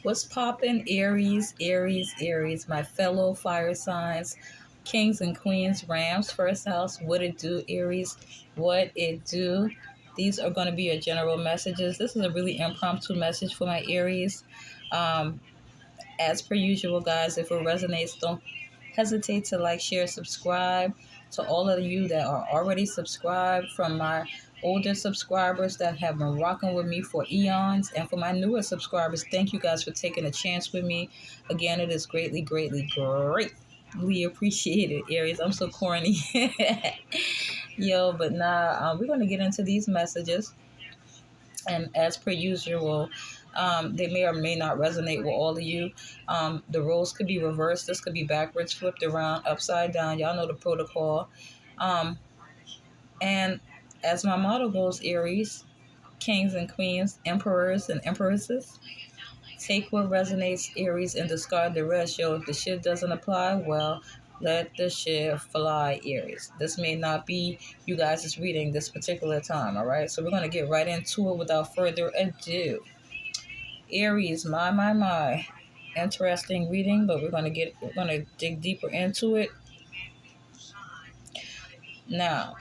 What's poppin', Aries, Aries, Aries, my fellow fire signs, kings and queens, Rams, first house, what it do, Aries, what it do. These are going to be your general messages. This is a really impromptu message for my Aries. Um, as per usual, guys, if it resonates, don't hesitate to like, share, subscribe. To all of you that are already subscribed, from my older subscribers that have been rocking with me for eons, and for my newer subscribers, thank you guys for taking a chance with me. Again, it is greatly, greatly, greatly appreciated, Aries. I'm so corny. Yo, but nah, we're going to get into these messages. And as per usual, they may or may not resonate with all of you. The roles could be reversed. This could be backwards, flipped around, upside down. Y'all know the protocol. Um, and as my motto goes, Aries, kings and queens, emperors and empresses, take what resonates, Aries, and discard the rest. Yo, if the shit doesn't apply, well, let the shit fly, Aries. This may not be you guys' reading this particular time, all right? So we're going to get right into it without further ado. Aries, my. Interesting reading, but we're gonna dig deeper into it. Now,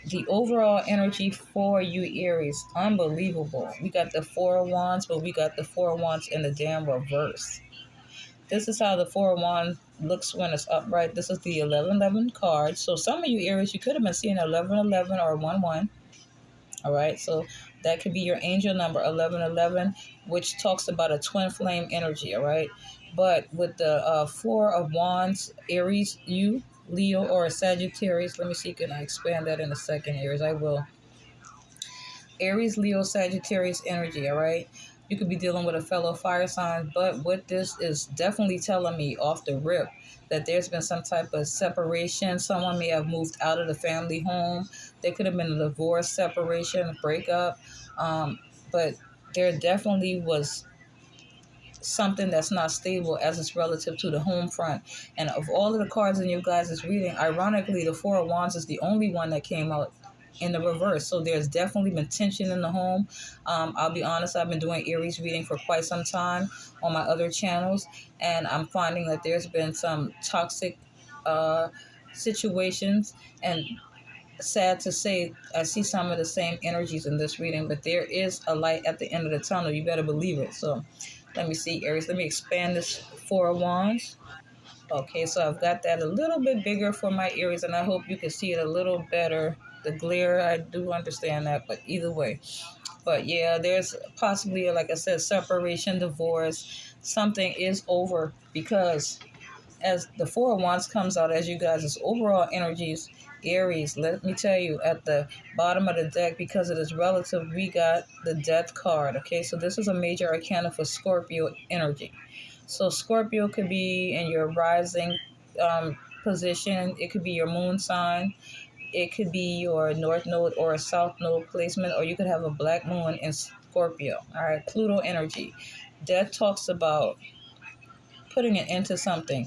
the overall energy for you, Aries, unbelievable. We got the Four of Wands, but we got the Four of Wands in the damn reverse. This is how the Four of Wands looks when it's upright. This is the 1111 card. So some of you, Aries, you could have been seeing 1111 or 11. All right, so that could be your angel number 1111, which talks about a twin flame energy. All right, but with the Four of Wands, Aries, you, Leo, or a Sagittarius. Let me see, can I expand that in a second, Aries? I will. Aries, Leo, Sagittarius energy. All right, you could be dealing with a fellow fire sign, but what this is definitely telling me off the rip, that there's been some type of separation. Someone may have moved out of the family home. There could have been a divorce, separation, breakup. But there definitely was something that's not stable as it's relative to the home front. And of all of the cards in your guys' reading, ironically, the Four of Wands is the only one that came out in the reverse. So there's definitely been tension in the home. I'll be honest, I've been doing Aries reading for quite some time on my other channels, and I'm finding that there's been some toxic situations. And sad to say, I see some of the same energies in this reading, but there is a light at the end of the tunnel. You better believe it. So let me see, Aries. Let me expand this Four of Wands. Okay, so I've got that a little bit bigger for my Aries, and I hope you can see it a little better. The glare, I do understand that, but either way. But yeah, there's possibly, like I said, separation, divorce. Something is over, because as the Four of Wands comes out as you guys' overall energies, Aries, let me tell you, at the bottom of the deck, because it is relative, we got the Death card. Okay, so this is a major arcana for Scorpio energy. So Scorpio could be in your rising position. It could be your moon sign. It could be your north node or a south node placement, or you could have a black moon in Scorpio. All right, Pluto energy. Death talks about putting an end to something.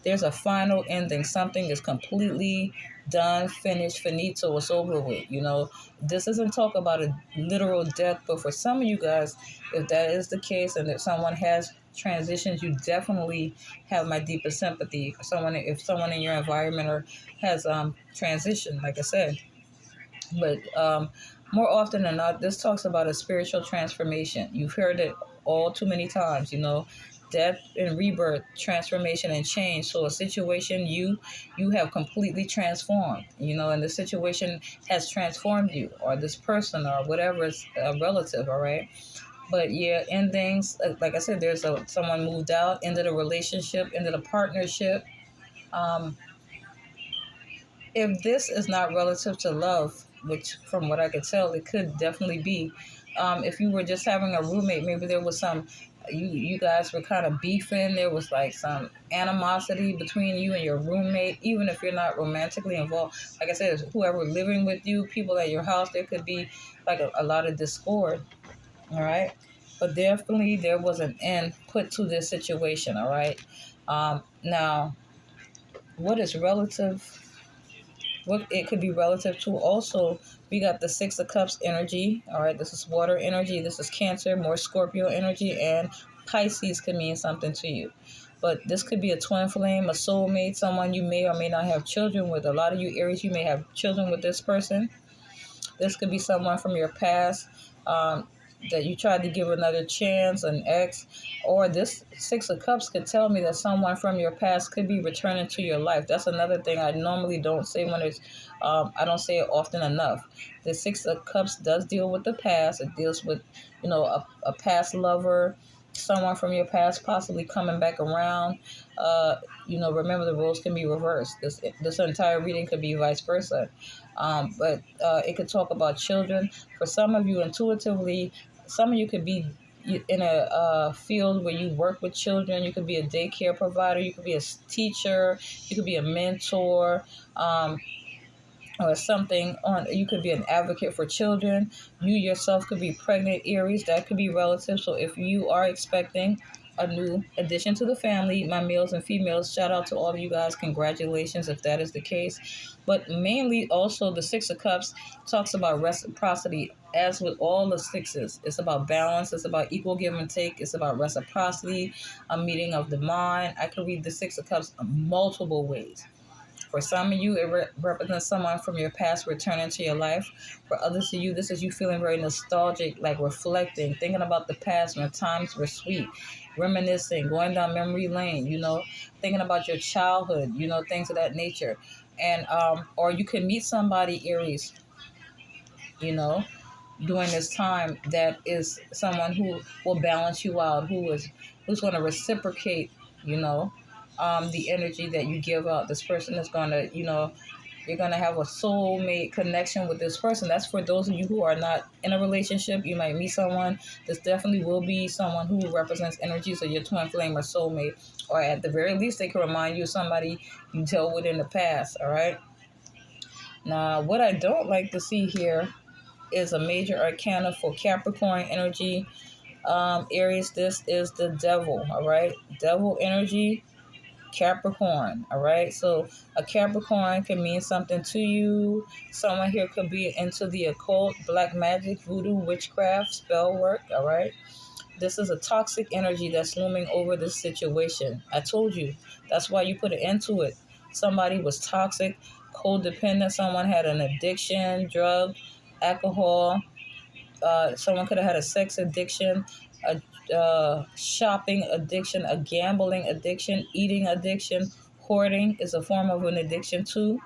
There's a final ending. Something is completely done, finished, finito, it's over with. You know, this doesn't talk about a literal death, but for some of you guys, if that is the case, and if someone has transitions, you definitely have my deepest sympathy. If someone in your environment or has transitioned, like I said. But more often than not, this talks about a spiritual transformation. You've heard it all too many times, you know, death and rebirth, transformation and change. So a situation you have completely transformed, you know, and the situation has transformed you, or this person, or whatever is a relative, all right? But yeah, endings, like I said, someone moved out, ended a relationship, ended a partnership. Um, if this is not relative to love, which from what I could tell, it could definitely be. If you were just having a roommate, maybe there was you guys were kind of beefing. There was like some animosity between you and your roommate, even if you're not romantically involved. Like I said, whoever living with you, people at your house, there could be like a lot of discord. All right. But definitely there was an end put to this situation. All right. Now, what is relative? what it could be relative to. Also, we got the Six of Cups energy. All right, this is water energy. This is Cancer, more Scorpio energy, and Pisces could mean something to you. But this could be a twin flame, a soulmate, someone you may or may not have children with. A lot of you Aries, you may have children with this person. This could be someone from your past that you tried to give another chance, an ex, or this Six of Cups could tell me that someone from your past could be returning to your life. That's another thing I normally don't say when it's, I don't say it often enough. The Six of Cups does deal with the past. It deals with, a past lover, someone from your past possibly coming back around. Remember the roles can be reversed. This entire reading could be vice versa. But it could talk about children. For some of you, intuitively, some of you could be in a field where you work with children. You could be a daycare provider. You could be a teacher. You could be a mentor. Or something on, you could be an advocate for children. You yourself could be pregnant, Aries. That could be relative. So if you are expecting a new addition to the family, my males and females, shout out to all of you guys. Congratulations if that is the case. But mainly also the Six of Cups talks about reciprocity. As with all the sixes, it's about balance. It's about equal give and take. It's about reciprocity, a meeting of the mind. I could read the Six of Cups multiple ways. For some of you, it represents someone from your past returning to your life. For others of you, this is you feeling very nostalgic, like reflecting, thinking about the past when times were sweet, reminiscing, going down memory lane, thinking about your childhood, things of that nature. And or you can meet somebody, Aries, during this time that is someone who will balance you out, who's going to reciprocate, the energy that you give out. This person is going to, you're going to have a soulmate connection with this person. That's for those of you who are not in a relationship. You might meet someone. This definitely will be someone who represents energies of your twin flame or soulmate. Or at the very least, they can remind you of somebody you dealt with in the past, all right? Now, what I don't like to see here is a major arcana for Capricorn energy. Aries, this is the devil, all right? Devil energy, Capricorn, all right? So a Capricorn can mean something to you. Someone here could be into the occult, black magic, voodoo, witchcraft, spell work, all right? This is a toxic energy that's looming over this situation. I told you. That's why you put an end to it. Somebody was toxic, codependent. Someone had an addiction, drug, alcohol. Someone could have had a sex addiction, a shopping addiction, a gambling addiction, eating addiction. Hoarding is a form of an addiction too.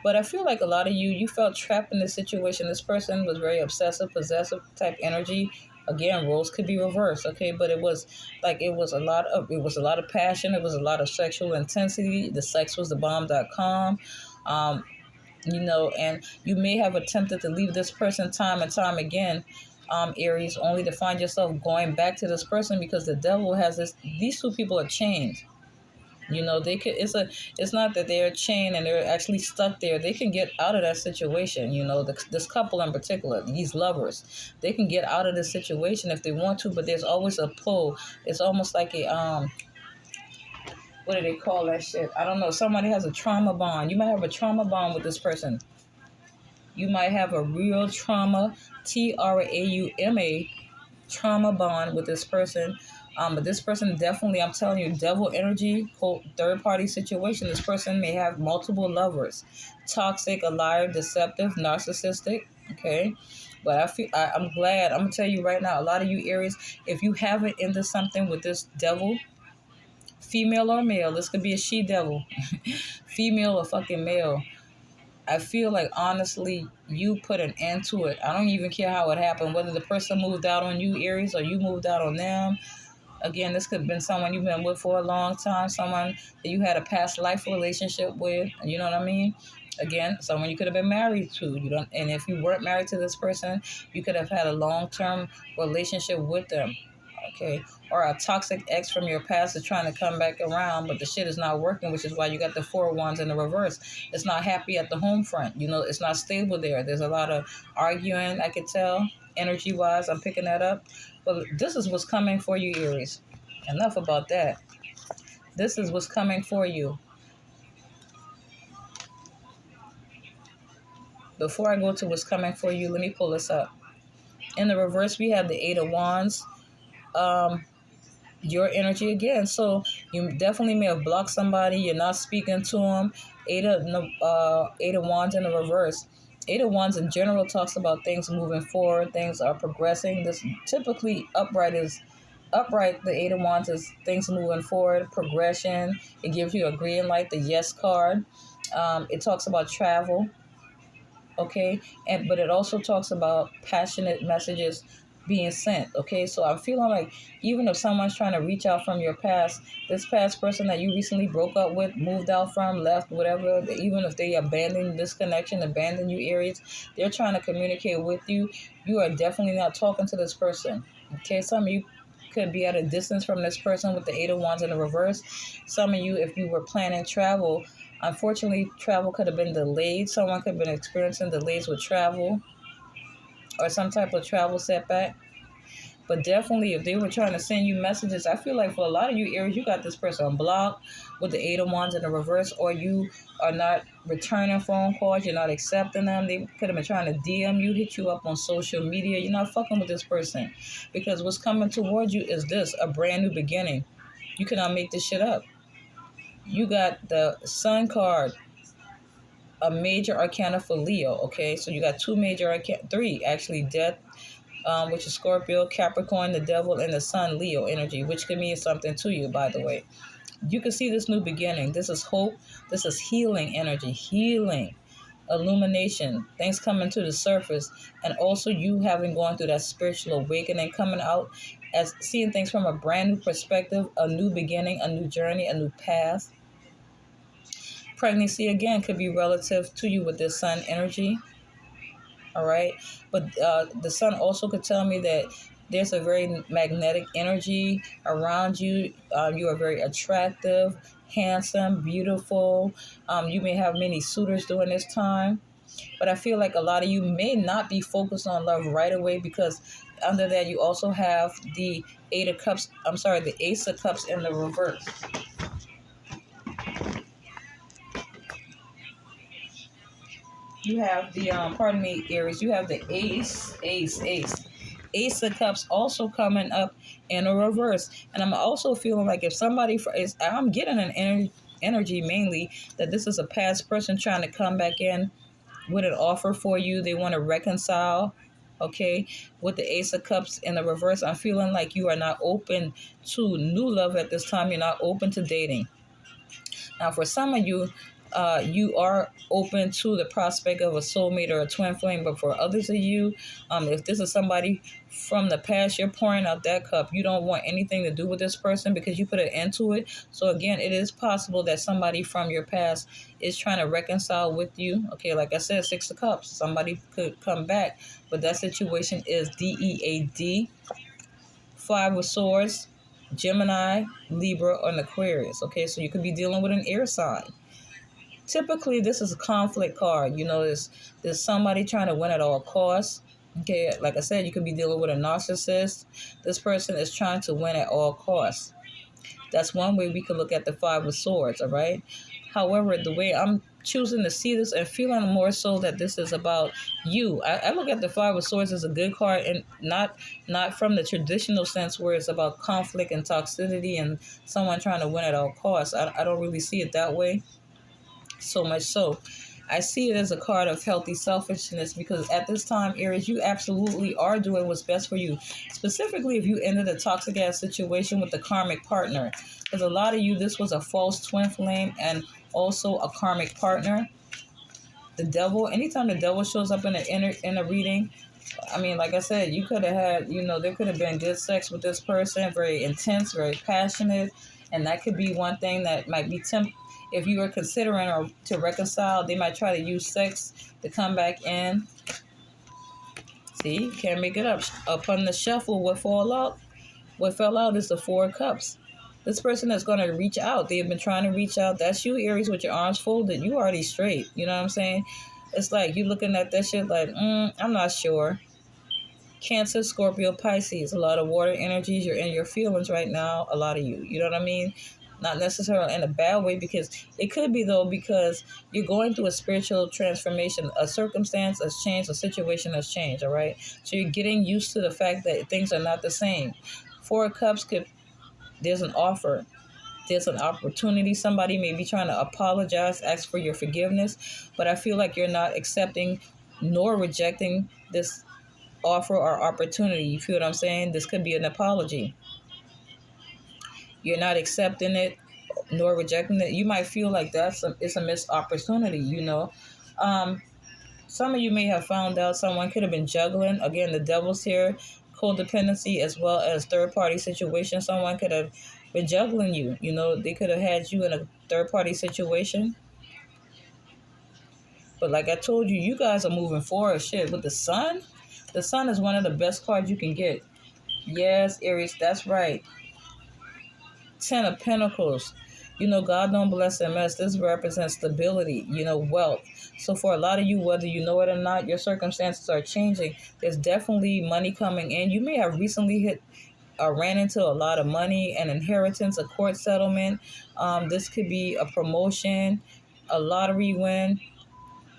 But I feel like a lot of you felt trapped in this situation. This person was very obsessive, possessive type energy. Again, roles could be reversed, okay? But it was a lot of passion. It was a lot of sexual intensity. The sex was the bomb.com. And you may have attempted to leave this person time and time again, Aries, only to find yourself going back to this person because the devil has this. These two people are chained. They could. It's not that they're chained and they're actually stuck there. They can get out of that situation. This couple in particular, these lovers, they can get out of this situation if they want to. But there's always a pull. It's almost like a what do they call that shit? I don't know. Somebody has a trauma bond. You might have a trauma bond with this person. You might have a real trauma, TRAUMA, trauma bond with this person. But this person definitely, I'm telling you, devil energy, quote, third party situation. This person may have multiple lovers, toxic, a liar, deceptive, narcissistic. Okay. But I'm glad. I'm going to tell you right now, a lot of you Aries, if you haven't into something with this devil, female or male, this could be a she devil, female or fucking male. I feel like, honestly, you put an end to it. I don't even care how it happened, whether the person moved out on you, Aries, or you moved out on them. Again, this could have been someone you've been with for a long time, someone that you had a past life relationship with, you know what I mean? Again, someone you could have been married to. And if you weren't married to this person, you could have had a long-term relationship with them. Okay, or a toxic ex from your past is trying to come back around, but the shit is not working, which is why you got the 4 wands in the reverse. It's not happy at the home front. It's not stable there. There's a lot of arguing, I could tell, energy-wise. I'm picking that up. But this is what's coming for you, Aries. Enough about that. This is what's coming for you. before I go to what's coming for you, let me pull this up. In the reverse, we have the Eight of Wands. Um, your energy again. So you definitely may have blocked somebody. You're not speaking to them. Eight of Wands in the reverse. Eight of Wands in general talks about things moving forward. Things are progressing. This typically upright. The Eight of Wands is things moving forward, progression. It gives you a green light, the yes card. It talks about travel. Okay, and but it also talks about passionate messages being sent. Okay, so I'm feeling like even if someone's trying to reach out from your past, this past person that you recently broke up with, moved out from, left, whatever, even if they abandon this connection, abandon you, Aries, they're trying to communicate with you. You are definitely not talking to this person. Okay, some of you could be at a distance from this person with the Eight of Wands in the reverse. Some of you, if you were planning travel, unfortunately, travel could have been delayed. Someone could have been experiencing delays with travel or some type of travel setback. But definitely, if they were trying to send you messages, I feel like for a lot of you, Aries, you got this person blocked with the Eight of Wands in the reverse, or you are not returning phone calls. You're not accepting them. They could have been trying to DM you, hit you up on social media. You're not fucking with this person because what's coming towards you is this, a brand new beginning. You cannot make this shit up. You got the Sun card, a major arcana for Leo, okay? So you got two major arcana, three actually, death, which is Scorpio, Capricorn, the devil, and the Sun, Leo energy, which could mean something to you, by the way. You can see this new beginning. This is hope. This is healing energy, healing, illumination, things coming to the surface, and also you having gone through that spiritual awakening, coming out as seeing things from a brand new perspective, a new beginning, a new journey, a new path. Pregnancy again could be relative to you with this Sun energy. All right, but the Sun also could tell me that there's a very magnetic energy around you. You are very attractive, handsome, beautiful. You may have many suitors during this time, but I feel like a lot of you may not be focused on love right away because under that you also have the Eight of Cups. I'm sorry, the Ace of Cups in the reverse. You have the, pardon me, Aries, you have the Ace of Cups also coming up in a reverse. And I'm also feeling like if somebody, I'm getting an energy mainly that this is a past person trying to come back in with an offer for you. They want to reconcile, okay? With the Ace of Cups in the reverse, I'm feeling like you are not open to new love at this time. You're not open to dating. Now, for some of you, you are open to the prospect of a soulmate or a twin flame, but for others of you, if this is somebody from the past, you're pouring out that cup. You don't want anything to do with this person because you put an end to it. So again, it is possible that somebody from your past is trying to reconcile with you. Okay, like I said, Six of Cups. Somebody could come back, but that situation is DEAD. Five of Swords, Gemini, Libra, or an Aquarius. Okay, so you could be dealing with an air sign. Typically, this is a conflict card. You know, there's somebody trying to win at all costs. Okay, like I said, you could be dealing with a narcissist. This person is trying to win at all costs. That's one way we could look at the Five of Swords, all right? However, the way I'm choosing to see this and feeling more so that this is about you. I look at the Five of Swords as a good card and not from the traditional sense where it's about conflict and toxicity and someone trying to win at all costs. I don't really see it that way so much so. I see it as a card of healthy selfishness because at this time, Aries, you absolutely are doing what's best for you. Specifically, if you ended a toxic ass situation with a karmic partner. Because a lot of you, this was a false twin flame and also a karmic partner. The devil, anytime the devil shows up in a reading, I mean, like I said, you could have had, there could have been good sex with this person, very intense, very passionate. And that could be one thing that might be if you are considering or to reconcile, they might try to use sex to come back in. See, can't make it up. Upon the shuffle, what fell out is the Four of Cups. This person is going to reach out. They have been trying to reach out. That's you, Aries, with your arms folded. You already straight. You know what I'm saying? It's like you looking at that shit like, I'm not sure. Cancer, Scorpio, Pisces. A lot of water energies. You're in your feelings right now. A lot of you. You know what I mean? not necessarily in a bad way, because it could be though, because you're going through a spiritual transformation. A circumstance has changed, a situation has changed, all right? So you're getting used to the fact that things are not the same. Four of Cups could, there's an offer. There's an opportunity. Somebody may be trying to apologize, ask for your forgiveness, but I feel like you're not accepting nor rejecting this offer or opportunity. You feel what I'm saying? This could be an apology. You're not accepting it nor rejecting it. You might feel like it's a missed opportunity, you know. Um, some of you may have found out someone could have been juggling. Again, the devil's here, codependency as well as third party situation. Someone could have been juggling you. You know, they could have had you in a third party situation. But like I told you, you guys are moving forward. Shit, with the sun, the sun is one of the best cards you can get. Yes, Aries, that's right. Ten of Pentacles. You know, God don't bless and mess. This represents stability, you know, wealth. So for a lot of you, whether you know it or not, your circumstances are changing. There's definitely money coming in. You may have recently ran into a lot of money, an inheritance, a court settlement. This could be a promotion, a lottery win.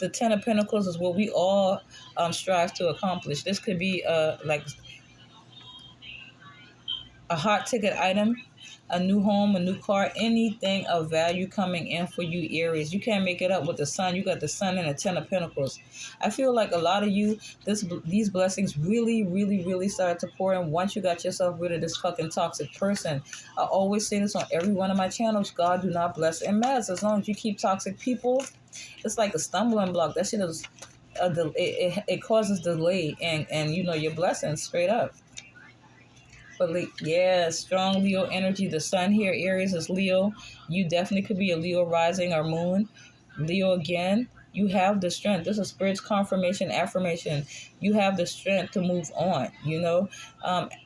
The Ten of Pentacles is what we all strive to accomplish. This could be like a hot ticket item, a new home, a new car, anything of value coming in for you, Aries. You can't make it up with the sun. You got the sun and the Ten of Pentacles. I feel like a lot of you, these blessings really, really, really started to pour in once you got yourself rid of this fucking toxic person. I always say this on every one of my channels. God do not bless and mess. As long as you keep toxic people, it's like a stumbling block. That shit is, it causes delay and you know, your blessings straight up. But yeah, strong Leo energy. The sun here, Aries, is Leo. You definitely could be a Leo rising or moon. Leo again. You have the strength. This is spirit's confirmation, affirmation. You have the strength to move on. You know,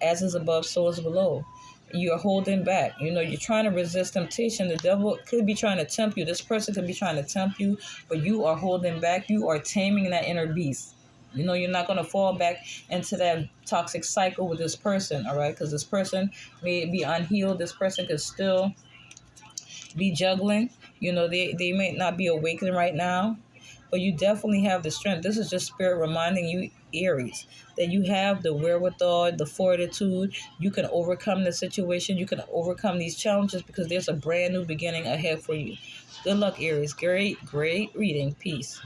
as is above, so is below. You're holding back. You know, you're trying to resist temptation. The devil could be trying to tempt you. This person could be trying to tempt you, but you are holding back. You are taming that inner beast. You know, you're not going to fall back into that toxic cycle with this person, all right? Because this person may be unhealed. This person could still be juggling. You know, they may not be awakening right now, but you definitely have the strength. This is just spirit reminding you, Aries, that you have the wherewithal, the fortitude. You can overcome the situation. You can overcome these challenges because there's a brand new beginning ahead for you. Good luck, Aries. Great, great reading. Peace.